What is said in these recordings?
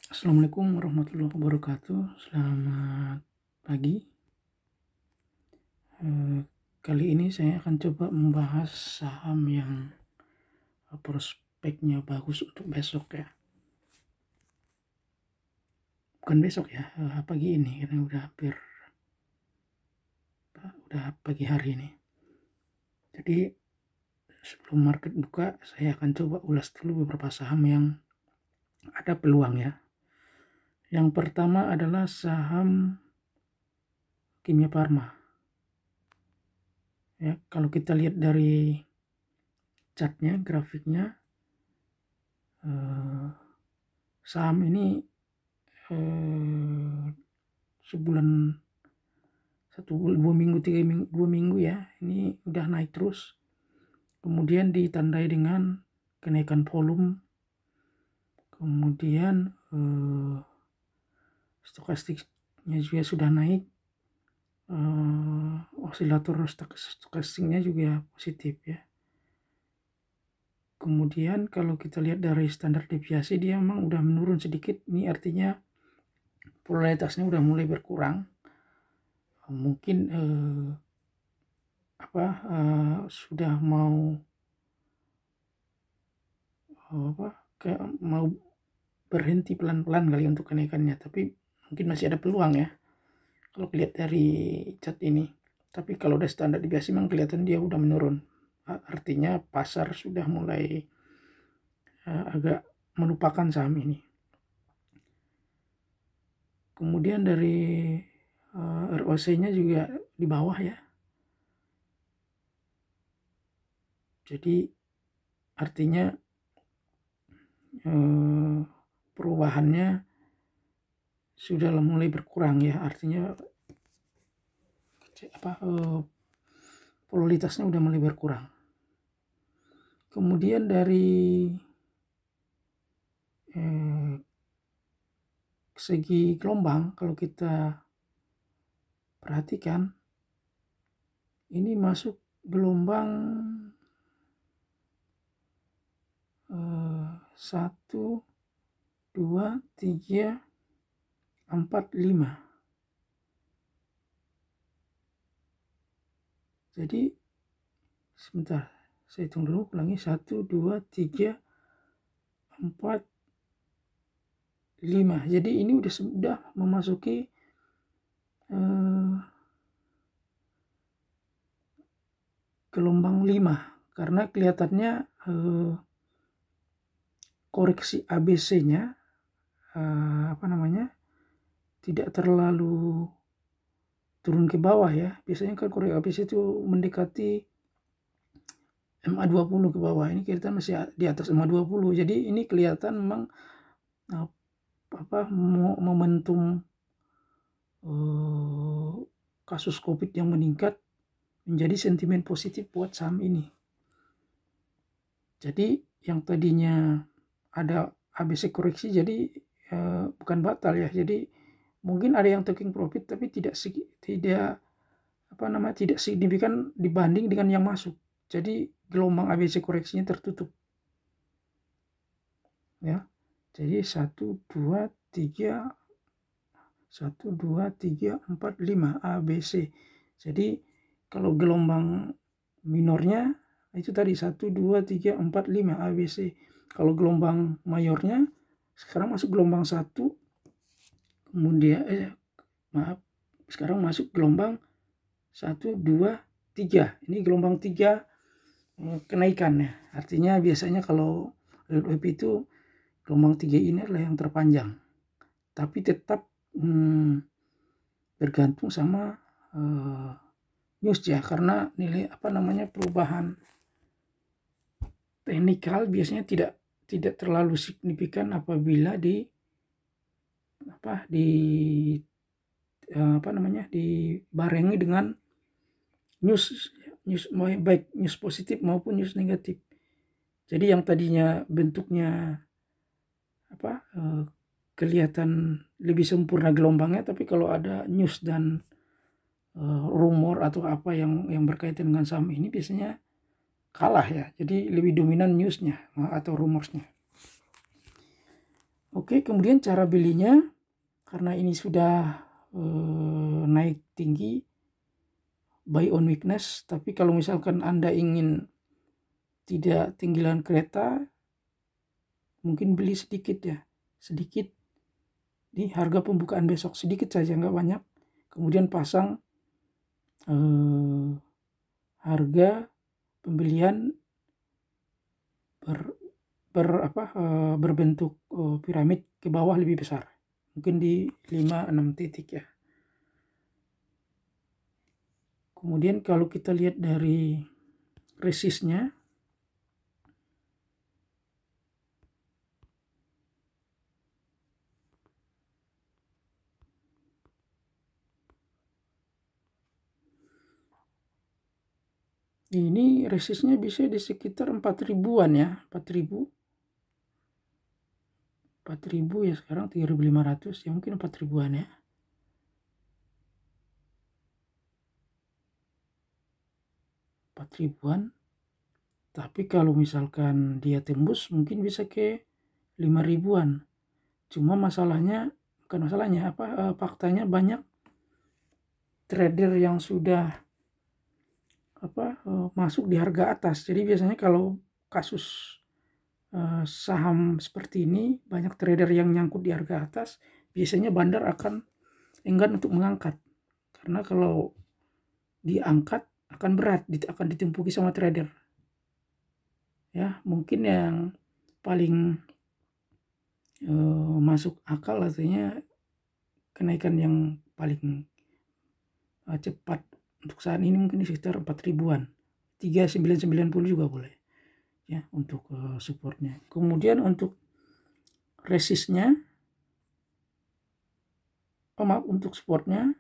Assalamualaikum warahmatullahi wabarakatuh. Selamat pagi. Kali ini saya akan coba membahas saham yang prospeknya bagus untuk besok ya. Bukan besok ya, pagi ini karena udah pagi hari ini. Jadi sebelum market buka, saya akan coba ulas dulu beberapa saham yang ada peluang ya. Yang pertama adalah saham Kimia Farma. Ya, kalau kita lihat dari chartnya, grafiknya, saham ini sebulan, 2 minggu, 3 minggu, 2 minggu ya, ini udah naik terus. Kemudian ditandai dengan kenaikan volume, kemudian stokastiknya juga sudah naik, osilator stokastiknya juga positif ya. Kemudian kalau kita lihat dari standar deviasi, dia memang udah menurun sedikit. Ini artinya volatilitasnya udah mulai berkurang. Mungkin sudah mau mau berhenti pelan-pelan kali untuk kenaikannya, tapi mungkin masih ada peluang ya kalau lihat dari chart ini. Tapi kalau udah standar deviasi memang kelihatan dia udah menurun, artinya pasar sudah mulai agak melupakan saham ini. Kemudian dari ROC-nya juga di bawah ya, jadi artinya perubahannya sudah mulai berkurang ya, artinya volatilitasnya udah mulai berkurang. Kemudian dari segi gelombang, kalau kita perhatikan, ini masuk gelombang 1, 2, 3, 4, 5. Jadi sebentar, saya hitung dulu, ulangi. 1, 2, 3, 4, 5. Jadi ini sudah memasuki gelombang 5, karena kelihatannya koreksi ABC-nya tidak terlalu turun ke bawah ya. Biasanya kan koreksi ABC itu mendekati MA20 ke bawah. Ini kelihatan masih di atas MA20. Jadi ini kelihatan memang momentum kasus COVID yang meningkat menjadi sentimen positif buat saham ini. Jadi yang tadinya ada ABC koreksi jadi bukan batal ya. Jadi mungkin ada yang taking profit tapi tidak signifikan dibanding dengan yang masuk. Jadi gelombang ABC koreksinya tertutup. Ya. Jadi 1, 2, 3, 4, 5 ABC. Jadi kalau gelombang minornya itu tadi 1, 2, 3, 4, 5 ABC. Kalau gelombang mayornya sekarang masuk gelombang 1, kemudian sekarang masuk gelombang 1, 2, 3. Ini gelombang 3 kenaikannya. Artinya biasanya kalau red wave itu gelombang 3 ini adalah yang terpanjang. Tapi tetap bergantung sama news ya, karena nilai perubahan teknikal biasanya tidak terlalu signifikan apabila dibarengi dengan news baik news positif maupun news negatif. Jadi yang tadinya bentuknya kelihatan lebih sempurna gelombangnya, tapi kalau ada news dan rumor atau apa yang berkaitan dengan saham ini biasanya kalah ya. Jadi lebih dominan newsnya atau rumorsnya. Oke, kemudian cara belinya, karena ini sudah naik tinggi, buy on weakness. Tapi kalau misalkan Anda ingin tidak tinggilan kereta, mungkin beli sedikit ya, sedikit di harga pembukaan besok, sedikit saja, nggak banyak. Kemudian pasang harga pembelian berbentuk piramid ke bawah lebih besar, mungkin di 5-6 titik ya. Kemudian kalau kita lihat dari resistnya, ini resistnya bisa di sekitar 4.000-an ya, 4.000 ya, sekarang 3.500 ya, mungkin 4.000-an ya. 4.000-an. Tapi kalau misalkan dia tembus mungkin bisa ke 5.000-an. Cuma masalahnya, bukan masalahnya, faktanya banyak trader yang sudah masuk di harga atas. Jadi biasanya kalau kasus saham seperti ini, banyak trader yang nyangkut di harga atas, biasanya bandar akan enggan untuk mengangkat. Karena kalau diangkat akan berat, akan ditumpuki sama trader. Ya, mungkin yang paling masuk akal artinya kenaikan yang paling cepat untuk saat ini mungkin di sekitar 4.000-an. 3.990 juga boleh ya untuk supportnya. Kemudian untuk resistnya, untuk supportnya,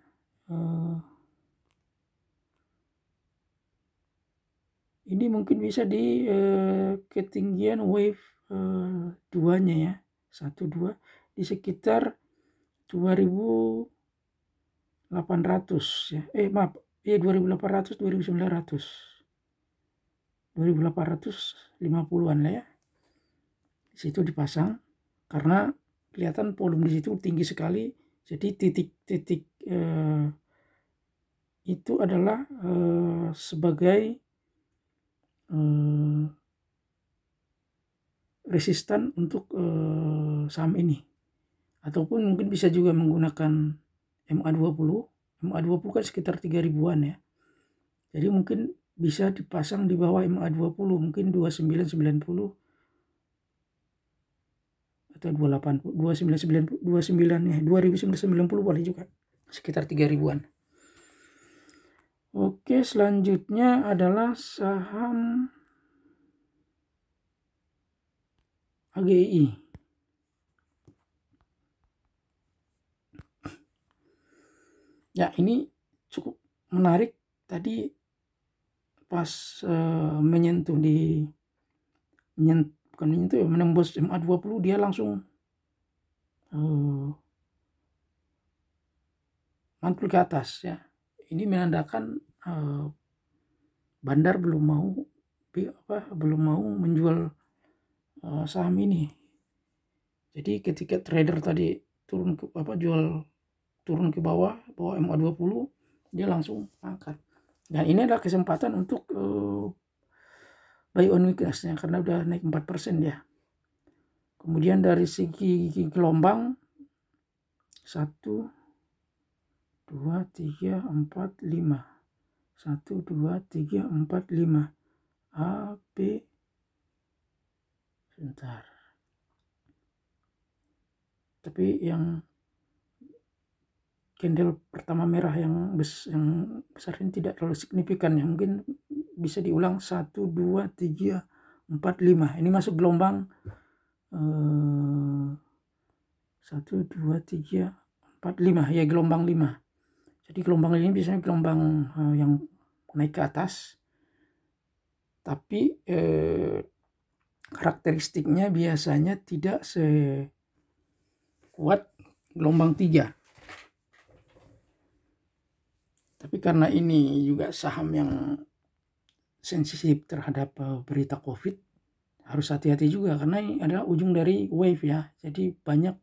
ini mungkin bisa di ketinggian wave 2-nya ya, 1-2 di sekitar 2.800 ya, 2.800 2.900 2.850-an lah ya. Di situ dipasang karena kelihatan volume di situ tinggi sekali. Jadi titik-titik itu adalah sebagai resistan untuk saham ini. Ataupun mungkin bisa juga menggunakan MA20. MA20 kan sekitar 3.000-an ya. Jadi mungkin bisa dipasang di bawah MA20, mungkin 2990 atau 280, 2990 ya, 2990 boleh juga, sekitar 3.000-an. Oke, selanjutnya adalah saham AGI. Ya, ini cukup menarik. Tadi pas menembus MA20, dia langsung mantul ke atas ya. Ini menandakan bandar belum mau menjual saham ini. Jadi ketika trader tadi turun ke bawah MA20, dia langsung angkat. Dan ini adalah kesempatan untuk buy on weakness-nya karena udah naik 4% ya. Kemudian dari segi gelombang 1 2 3 4 5 1 2 3 4 5 A B sebentar. Tapi yang candle pertama merah yang besar ini tidak terlalu signifikan ya, mungkin bisa diulang 1 2 3 4 5. Ini masuk gelombang 1 2 3 4 5 ya, gelombang 5. Jadi gelombang ini biasanya gelombang yang naik ke atas, tapi karakteristiknya biasanya tidak sekuat gelombang 3. Tapi karena ini juga saham yang sensitif terhadap berita COVID, harus hati-hati juga karena ini adalah ujung dari wave ya. Jadi banyak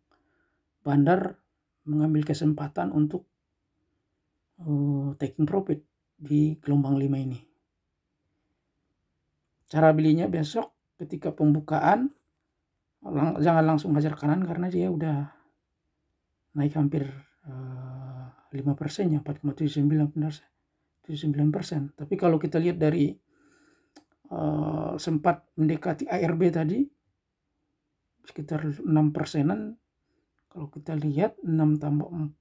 bandar mengambil kesempatan untuk taking profit di gelombang 5 ini. Cara belinya besok ketika pembukaan jangan langsung hajar kanan karena dia udah naik hampir 5% ya, 4,79%. Tapi kalau kita lihat dari sempat mendekati ARB tadi sekitar 6%-an. Kalau kita lihat 6 tambah 4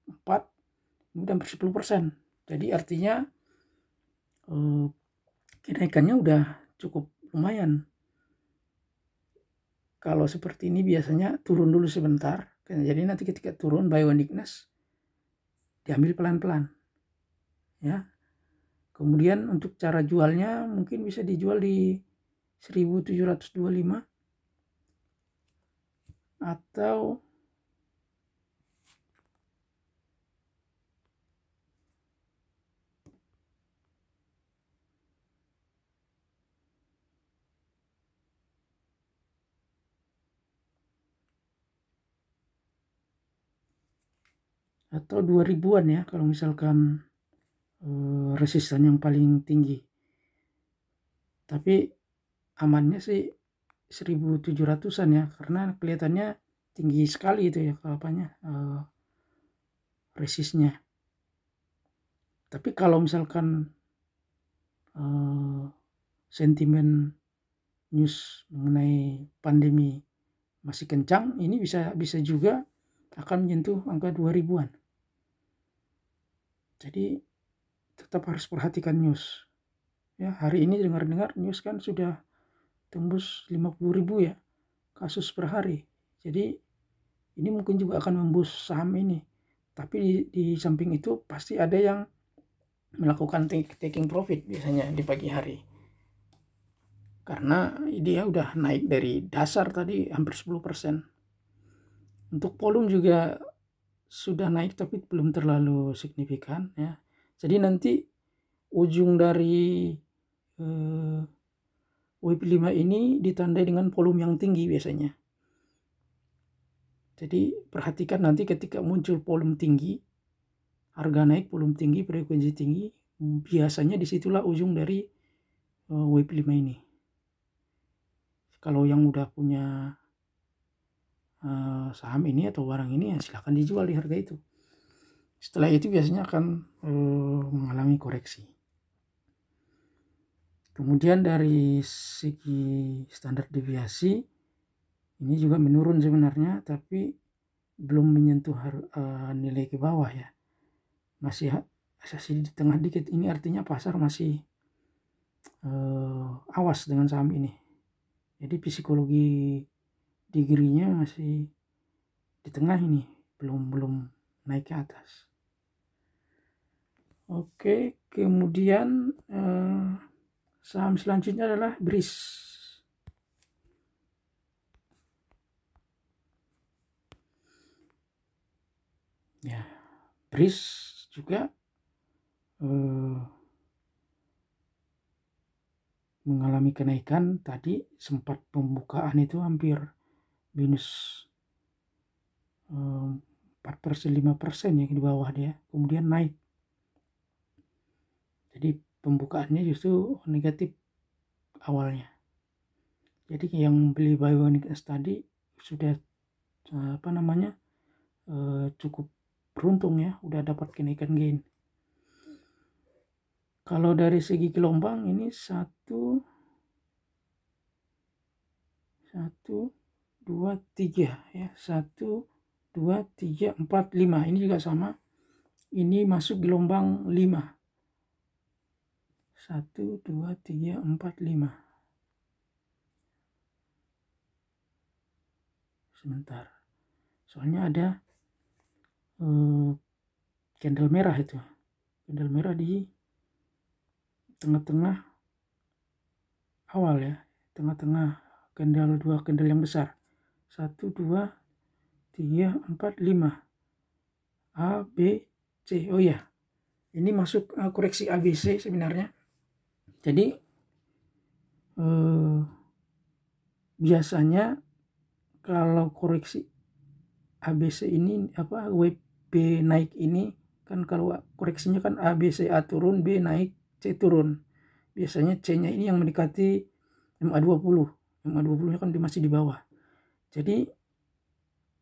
ini udah hampir 10%. Jadi artinya kenaikannya udah cukup lumayan. Kalau seperti ini biasanya turun dulu sebentar. Jadi nanti ketika turun buy when weakness diambil pelan-pelan. Ya. Kemudian untuk cara jualnya mungkin bisa dijual di 1725 atau atau 2000-an ya kalau misalkan resisten yang paling tinggi. Tapi amannya sih 1700-an ya karena kelihatannya tinggi sekali itu ya resistnya. Tapi kalau misalkan sentimen news mengenai pandemi masih kencang, ini bisa juga akan menyentuh angka 2000-an. Jadi tetap harus perhatikan news. Ya, hari ini dengar-dengar news kan sudah tembus 50.000 ya kasus per hari. Jadi ini mungkin juga akan memboost saham ini. Tapi di samping itu pasti ada yang melakukan taking profit biasanya di pagi hari. Karena dia udah naik dari dasar tadi hampir 10%. Untuk volume juga sudah naik tapi belum terlalu signifikan ya. Jadi nanti ujung dari wave 5 ini ditandai dengan volume yang tinggi biasanya. Jadi perhatikan nanti ketika muncul volume tinggi, harga naik, volume tinggi, frekuensi tinggi, biasanya disitulah ujung dari wave 5 ini. Kalau yang udah punya saham ini atau barang ini ya silahkan dijual di harga itu. Setelah itu biasanya akan mengalami koreksi. Kemudian dari segi standar deviasi ini juga menurun sebenarnya, tapi belum menyentuh nilai ke bawah ya. Masih di tengah dikit. Ini artinya pasar masih awas dengan saham ini. Jadi psikologi degree-nya masih di tengah ini, belum naik ke atas. Oke, kemudian saham selanjutnya adalah BRIS. Ya, BRIS juga mengalami kenaikan. Tadi sempat pembukaan itu hampir minus 4%, 5% ya di bawah dia, kemudian naik. Jadi pembukaannya justru negatif awalnya. Jadi yang beli Bionics tadi sudah cukup beruntung ya, udah dapat kenaikan gain. Kalau dari segi gelombang ini 1 2 3 ya, 1 2 3 4 5. Ini juga sama. Ini masuk gelombang 5. 1 2 3 4 5. 1 2 3 4 5. Sebentar. Soalnya ada candle merah itu. Candle merah di tengah-tengah awal ya. Tengah-tengah candle 2 candle yang besar. 1 2 3 4 5. A B C. Oh ya. Ini masuk koreksi ABC sebenarnya. Jadi biasanya kalau koreksi ABC ini WB naik ini kan, kalau koreksinya kan ABC A turun, B naik, C turun. Biasanya C-nya ini yang mendekati MA20. MA20-nya kan masih di bawah. Jadi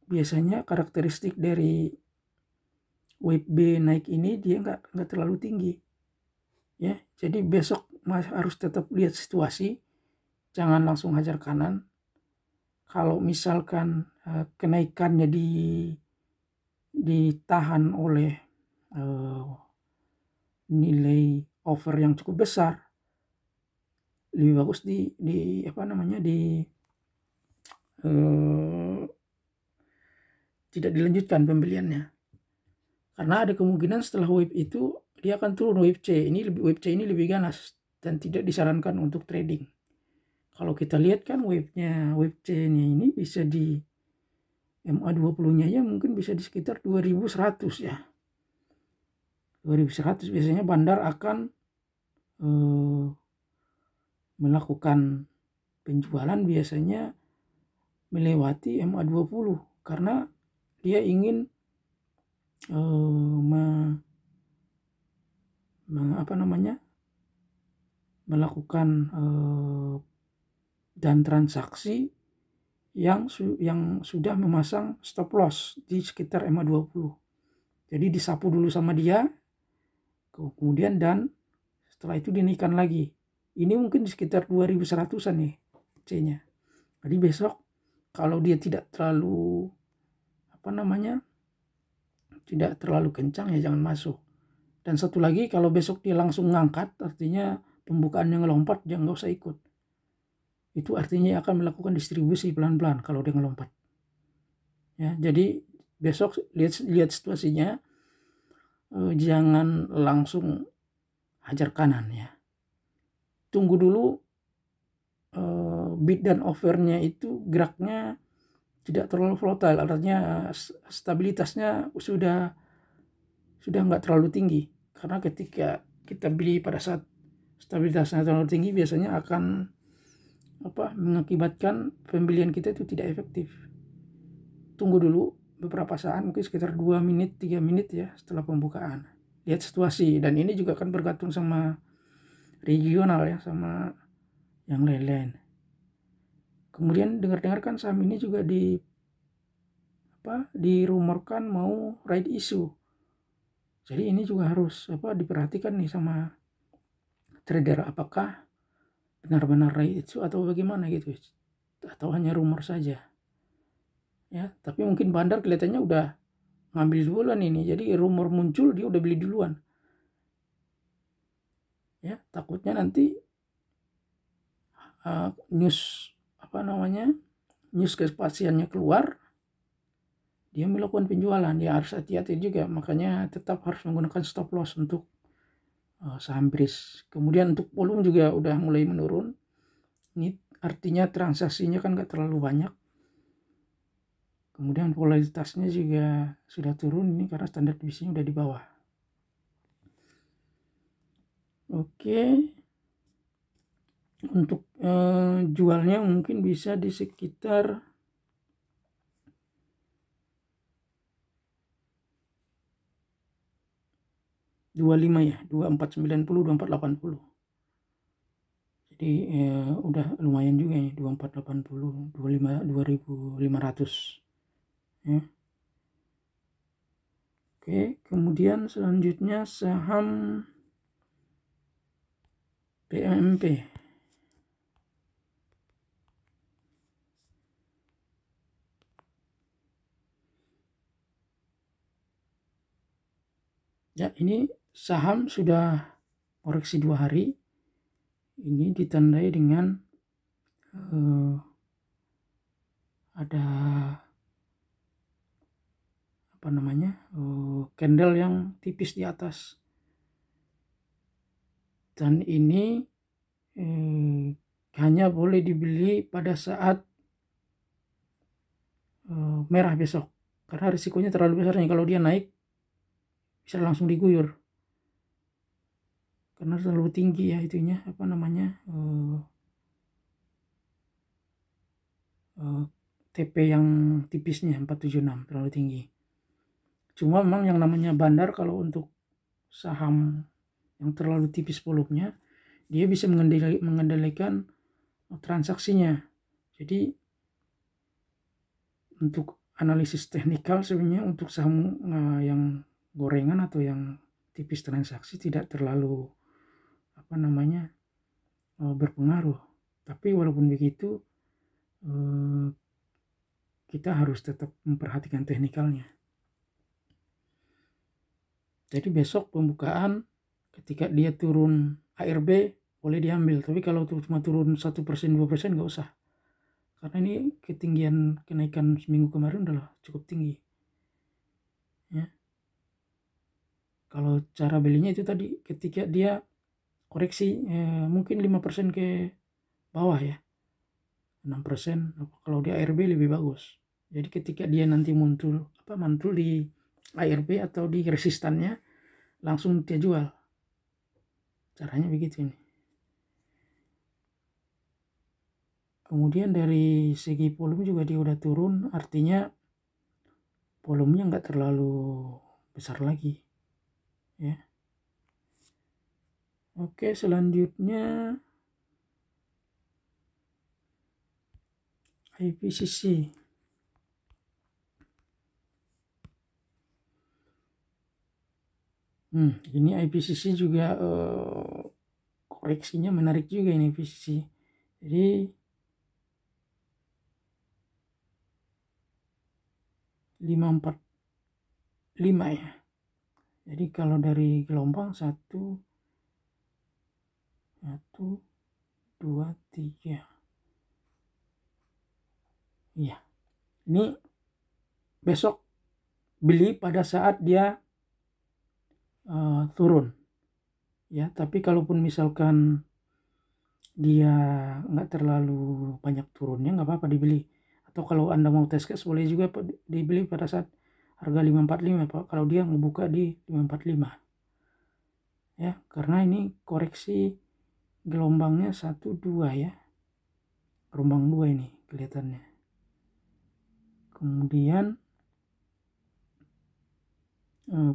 biasanya karakteristik dari wave B naik ini dia nggak terlalu tinggi. Ya, jadi besok harus tetap lihat situasi, jangan langsung hajar kanan. Kalau misalkan kenaikannya ditahan oleh nilai over yang cukup besar, lebih bagus tidak dilanjutkan pembeliannya, karena ada kemungkinan setelah wave itu dia akan turun. Wave C ini lebih ganas dan tidak disarankan untuk trading. Kalau kita lihat kan wave C-nya ini bisa di MA20-nya ya mungkin bisa di sekitar 2100 ya. 2100 biasanya bandar akan melakukan penjualan biasanya melewati MA20 karena dia ingin melakukan dan transaksi yang sudah memasang stop loss di sekitar MA20. Jadi disapu dulu sama dia, kemudian dan setelah itu dinaikkan lagi. Ini mungkin di sekitar 2100-an nih C-nya. Jadi besok kalau dia tidak terlalu tidak terlalu kencang ya jangan masuk. Dan satu lagi, kalau besok dia langsung ngangkat, artinya pembukaannya ngelompat, dia nggak usah ikut. Itu artinya akan melakukan distribusi pelan-pelan kalau dia ngelompat. Ya, jadi besok lihat situasinya, jangan langsung hajar kanan ya. Tunggu dulu bid dan offernya itu geraknya tidak terlalu volatile, artinya stabilitasnya sudah nggak terlalu tinggi. Karena ketika kita beli pada saat stabilitasnya terlalu tinggi, biasanya akan mengakibatkan pembelian kita itu tidak efektif. Tunggu dulu beberapa saat, mungkin sekitar 2 menit 3 menit ya setelah pembukaan. Lihat situasi, dan ini juga akan bergantung sama regional ya, sama yang lain-lain. Kemudian dengar-dengar kan saham ini juga dirumorkan mau right issue. Jadi ini juga harus diperhatikan nih sama trader, apakah benar-benar right issue atau bagaimana gitu, atau hanya rumor saja. Ya, tapi mungkin bandar kelihatannya udah ngambil duluan ini, jadi rumor muncul dia udah beli duluan. Ya, takutnya nanti news kepastiannya keluar, dia melakukan penjualan. Ya harus hati-hati juga, makanya tetap harus menggunakan stop loss untuk saham BRIS. Kemudian untuk volume juga udah mulai menurun. Ini artinya transaksinya kan gak terlalu banyak. Kemudian volatilitasnya juga sudah turun ini karena standar deviasinya udah di bawah. Oke. Untuk jualnya mungkin bisa di sekitar 25 ya, 2490, 2480. Jadi udah lumayan juga ya, 2480, 2500 ya. Oke, kemudian selanjutnya saham PAMP. Ya, ini saham sudah koreksi 2 hari. Ini ditandai dengan ada candle yang tipis di atas. Dan ini hanya boleh dibeli pada saat merah besok, karena risikonya terlalu besar nih kalau dia naik bisa langsung diguyur karena terlalu tinggi ya itunya TP yang tipisnya 476 terlalu tinggi. Cuma memang yang namanya bandar kalau untuk saham yang terlalu tipis volumenya, dia bisa mengendalikan transaksinya. Jadi untuk analisis teknikal sebenarnya untuk saham yang gorengan atau yang tipis transaksi tidak terlalu berpengaruh. Tapi walaupun begitu kita harus tetap memperhatikan teknikalnya. Jadi besok pembukaan ketika dia turun ARB boleh diambil, tapi kalau cuma turun 1% 2% nggak usah, karena ini ketinggian kenaikan seminggu kemarin udah cukup tinggi ya. Kalau cara belinya itu tadi ketika dia koreksi mungkin 5% ke bawah ya, 6%. Kalau di ARB lebih bagus. Jadi ketika dia nanti mantul di ARB atau di resistannya, langsung dia jual. Caranya begitu ini. Kemudian dari segi volume juga dia udah turun, artinya volumenya nggak terlalu besar lagi ya. Oke, selanjutnya IPCC. Ini IPCC juga koreksinya menarik juga ini IPCC. Jadi lima ya. Jadi kalau dari gelombang 1 2 3. Iya. Ini besok beli pada saat dia turun. Ya, tapi kalaupun misalkan dia nggak terlalu banyak turunnya, nggak apa-apa dibeli. Atau kalau Anda mau test case boleh juga dibeli pada saat harga 545 Pak, kalau dia ngebuka di 545 ya, karena ini koreksi gelombangnya 1 2 ya, gelombang 2 ini kelihatannya. Kemudian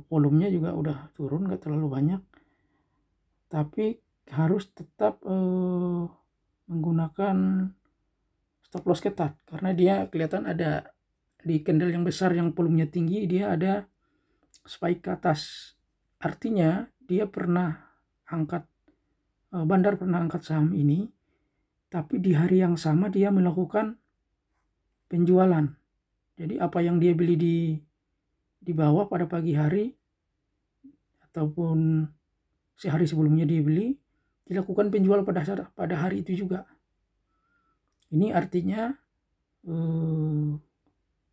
volumenya juga udah turun, nggak terlalu banyak, tapi harus tetap menggunakan stop loss ketat, karena dia kelihatan ada di candle yang besar yang volumenya tinggi, dia ada spike ke atas. Artinya dia pernah angkat, bandar pernah angkat saham ini, tapi di hari yang sama dia melakukan penjualan. Jadi apa yang dia beli di bawah pada pagi hari ataupun sehari sebelumnya dia beli, dilakukan penjual pada hari itu juga. Ini artinya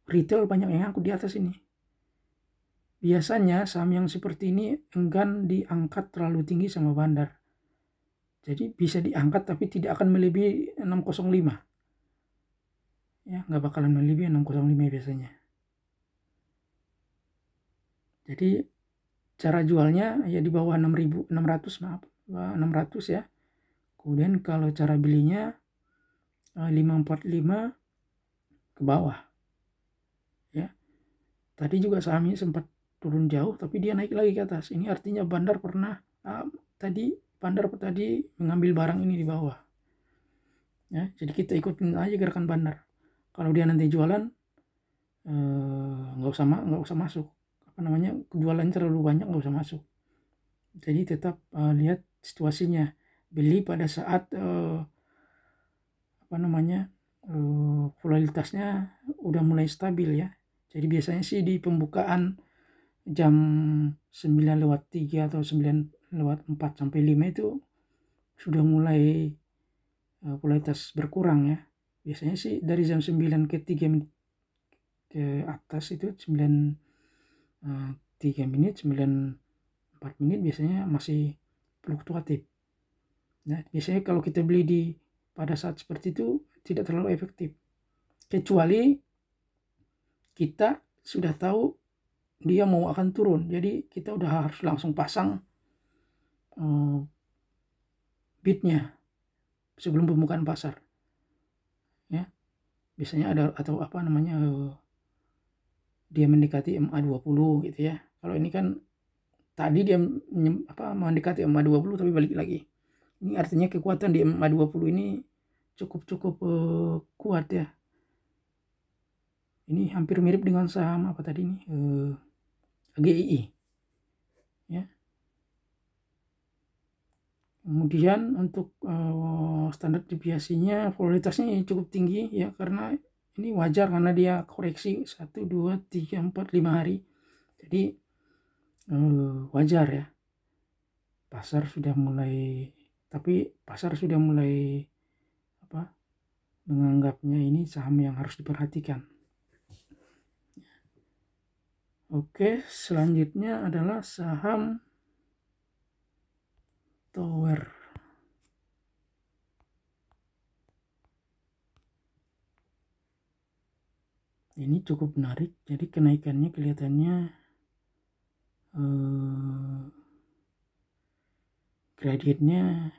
retail banyak yang ngangkut di atas ini. Biasanya saham yang seperti ini enggan diangkat terlalu tinggi sama bandar. Jadi bisa diangkat tapi tidak akan melebihi 605. Ya, nggak bakalan melebihi 605 biasanya. Jadi cara jualnya ya di bawah 6.600, maaf, 600 ya. Kemudian kalau cara belinya 545 ke bawah ya. Tadi juga sahamnya sempat turun jauh tapi dia naik lagi ke atas. Ini artinya bandar tadi mengambil barang ini di bawah ya. Jadi kita ikutin aja gerakan bandar. Kalau dia nanti jualan nggak usah masuk, jualan terlalu banyak, nggak usah masuk. Jadi tetap lihat situasinya, beli pada saat volatilitasnya udah mulai stabil ya. Jadi biasanya sih di pembukaan jam 9:03 atau 9:04 sampai 5 itu sudah mulai volatilitas berkurang ya. Biasanya sih dari jam 9 ke 3 menit ke atas itu 3 menit, 4 menit biasanya masih fluktuatif. Nah, biasanya kalau kita beli pada saat seperti itu tidak terlalu efektif. Kecuali kita sudah tahu dia mau akan turun. Jadi kita udah harus langsung pasang bidnya sebelum pembukaan pasar. Ya. biasanya ada atau apa namanya dia mendekati MA20 gitu ya. Kalau ini kan tadi dia mendekati MA20 tapi balik lagi. Ini artinya kekuatan di MA20 ini cukup kuat ya. Ini hampir mirip dengan saham apa tadi nih, GII ya. Kemudian untuk standar deviasinya volatilitasnya cukup tinggi ya, karena ini wajar karena dia koreksi 1, 2, 3, 4, 5 hari. Jadi wajar ya. Pasar sudah mulai menganggapnya ini saham yang harus diperhatikan. Oke, selanjutnya adalah saham Tower. Ini cukup menarik, jadi kenaikannya kelihatannya gradientnya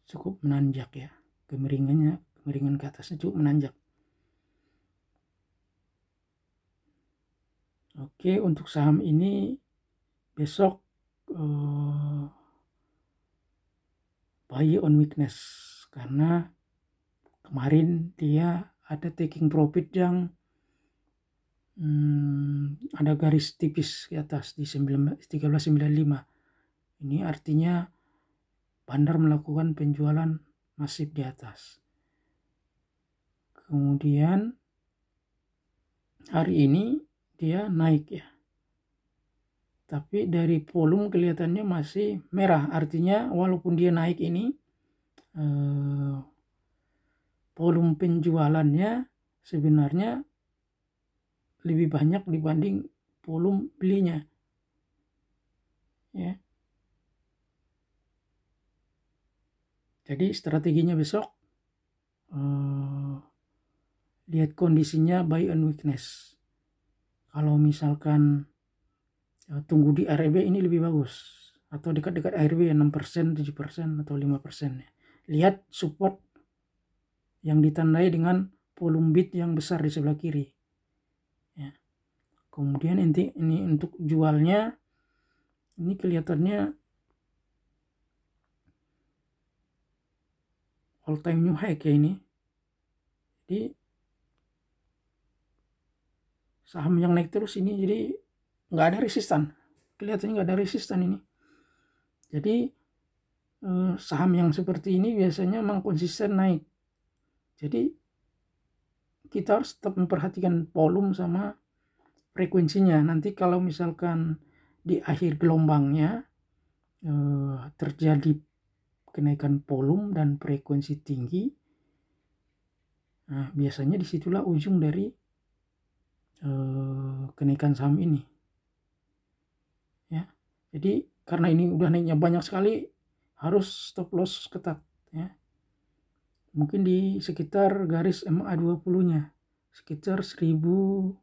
cukup menanjak ya, kemiringan ke atasnya cukup menanjak. Oke, untuk saham ini besok buy on weakness, karena kemarin dia ada taking profit yang ada garis tipis di atas di 1395. Ini artinya Bandar melakukan penjualan masif di atas. Kemudian hari ini dia naik ya, tapi dari volume kelihatannya masih merah, artinya walaupun dia naik ini volume penjualannya sebenarnya lebih banyak dibanding volume belinya ya. Jadi strateginya besok lihat kondisinya buy on weakness. Kalau misalkan tunggu di ARB ini lebih bagus, atau dekat-dekat ARB 6%, 7% atau 5% ya. Lihat support yang ditandai dengan volume bid yang besar di sebelah kiri ya. Kemudian ini untuk jualnya, ini kelihatannya all time new high kayak ini. Jadi saham yang naik terus ini, jadi nggak ada resistan, kelihatannya nggak ada resistan ini. Jadi saham yang seperti ini biasanya memang konsisten naik. Jadi kita harus tetap memperhatikan volume sama frekuensinya. Nanti kalau misalkan di akhir gelombangnya terjadi kenaikan volume dan frekuensi tinggi, nah biasanya disitulah ujung dari kenaikan saham ini ya. Jadi karena ini udah naiknya banyak sekali, harus stop loss ketat ya. Mungkin di sekitar garis MA20 nya sekitar 1290,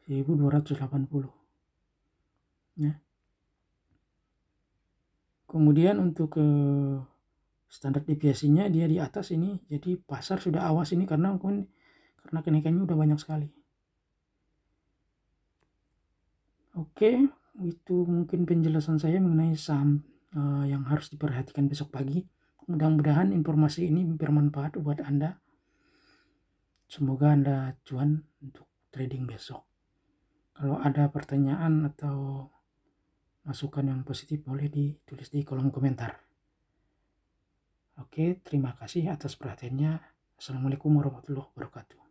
1280 ya. Kemudian untuk standar deviasinya dia di atas ini, jadi pasar sudah awas ini karena kenaikannya udah banyak sekali. Oke, itu mungkin penjelasan saya mengenai saham yang harus diperhatikan besok pagi. Mudah-mudahan informasi ini bermanfaat buat Anda. Semoga Anda cuan untuk trading besok. Kalau ada pertanyaan atau masukan yang positif boleh ditulis di kolom komentar. Oke, terima kasih atas perhatiannya. Assalamualaikum warahmatullahi wabarakatuh.